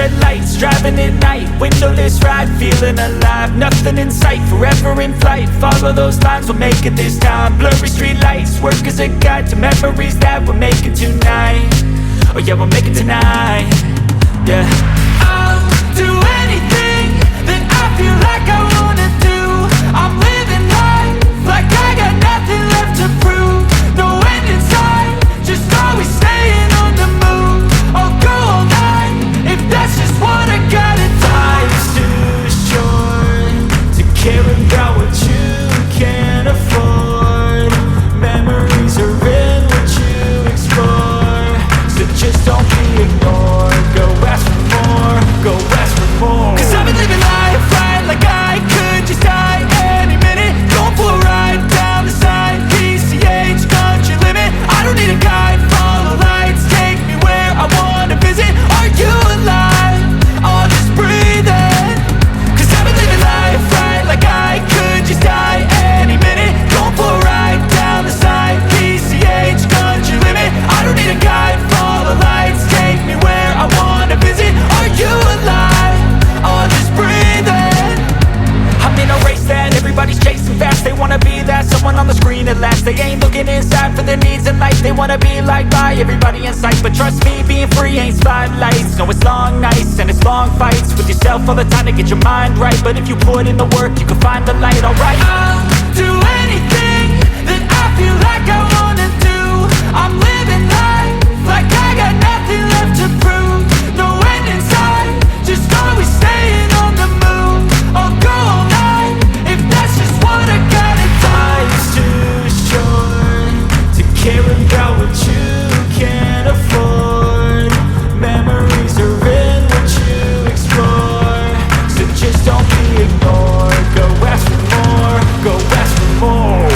red lights, driving at night, windowless ride, feeling alive. Nothing in sight, forever in flight. Follow those lines, we'll make it this time. Blurry street lights, work as a guide to memories that we're making tonight. Oh yeah, we'll make it tonight. Yeah. I'll do anything that I feel like I wanna do. I'm living life like I got nothing left to prove. No end in sight, just always staying on the move. I'll go all night if that's just what I gotta do. Life's too short to care about what you can't afford. Memories are in what you explore, so just don't be ignored. Go ask for more, go ask for more. Cause I've been living life right like I could just die any minute. Going for a ride down the side, PCH, country limit. I don't need a guide, follow lights, take me where I wanna visit. Are you alive? I'll just breathe in. Cause I've been living life right like I could just die any minute. Going for a ride down the side, PCH, country limit. I don't need a guide, follow lights, take me where I wanna visit. Are you alive? I'll just breathe in. I'm in a race that everybody's chasing fast. They wanna be that someone on the screen at last. They ain't looking inside for their needs in life. They wanna be liked by everybody in sight. But trust me, being free ain't spotlights. No, it's long nights and it's long fights with yourself all the time to get your mind right. But if you put in the work, you can find the light, alright. I'll do anything that I feel like I wanna do. I'm living life like I got nothing left to prove. No end in sight, just always staying on the move. I'll go all night if that's just what I gotta do. Life's too short to care about what you can't afford. Memories are in what you explore, so just don't be ignored. Go ask for more, go ask for more.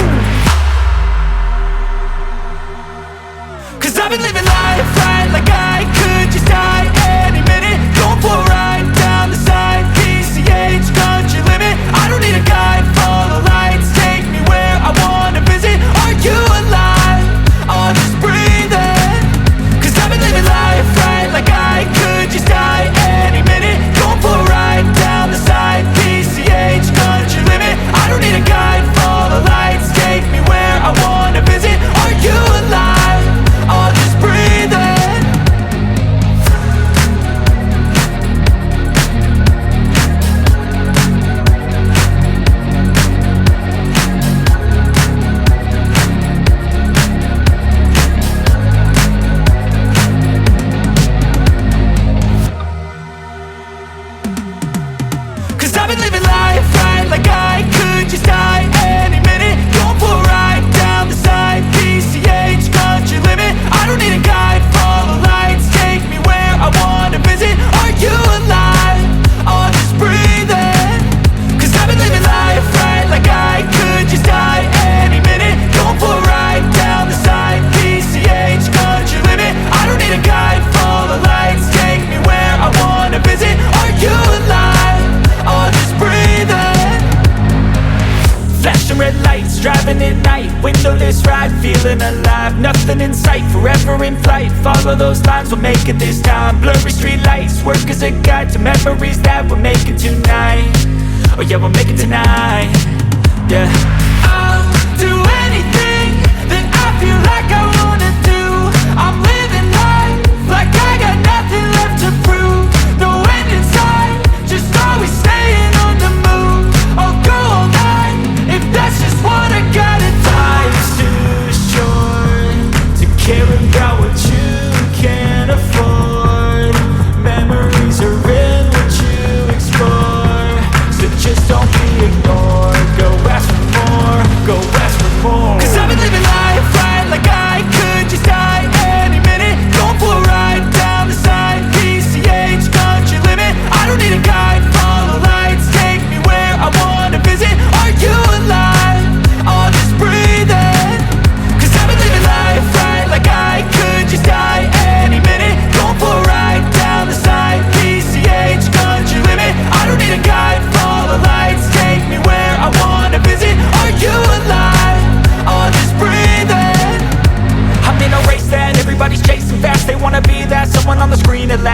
Cause I've been living life right like I could just die any minute. Going for a ride down the side, PCH, country limit. I don't need a guide, follow lights, take me where I wanna visit. Are you alive? I'll just breathe in. Cause I've been living life right like I could just die any minute. Going for a ride down the side, PCH, country limit. I don't need a guide, follow lights, take me where I wanna visit. Are you alive? I'll just breathe in. Cause I've been living life right like I could just die any minute. Going for a ride down the side, PCH, country limit. I don't need a guide, follow lights, take me where I wanna visit. Are you alive? I'll just breathe in. Cause I've been living life right like I could just die any minute. Going for a ride down the side, PCH, country limit. I don't need a guide, follow lights, take me where I wanna visit. Are you alive? I'll just breathe in. Flashing red lights, driving at night, windowless ride, feeling alive. Nothing in sight, forever in flight. Follow those lines, we'll make it this time. Blurry street lights, work as a guide to memories that we're making tonight. Oh yeah, we'll make it tonight. Yeah. I'll do anything that I feel like I wanna do. I'm living life like I got nothing left to prove. No end in sight, just always staying on the move. I'll go all night if that's just what I gotta do. Life's too short to care about what you can't afford. Memories are in what you explore, so just don't be ignored. Go ask for more, go ask for more. Cause I've been living life right like I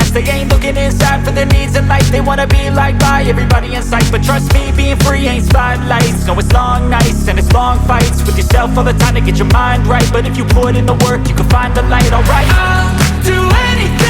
last. They ain't looking inside for their needs in life. They wanna be liked by everybody in sight. But trust me, being free ain't spotlights. No, it's long nights and it's long fights with yourself all the time to get your mind right. But if you put in the work, you can find the light, alright. I'll do anything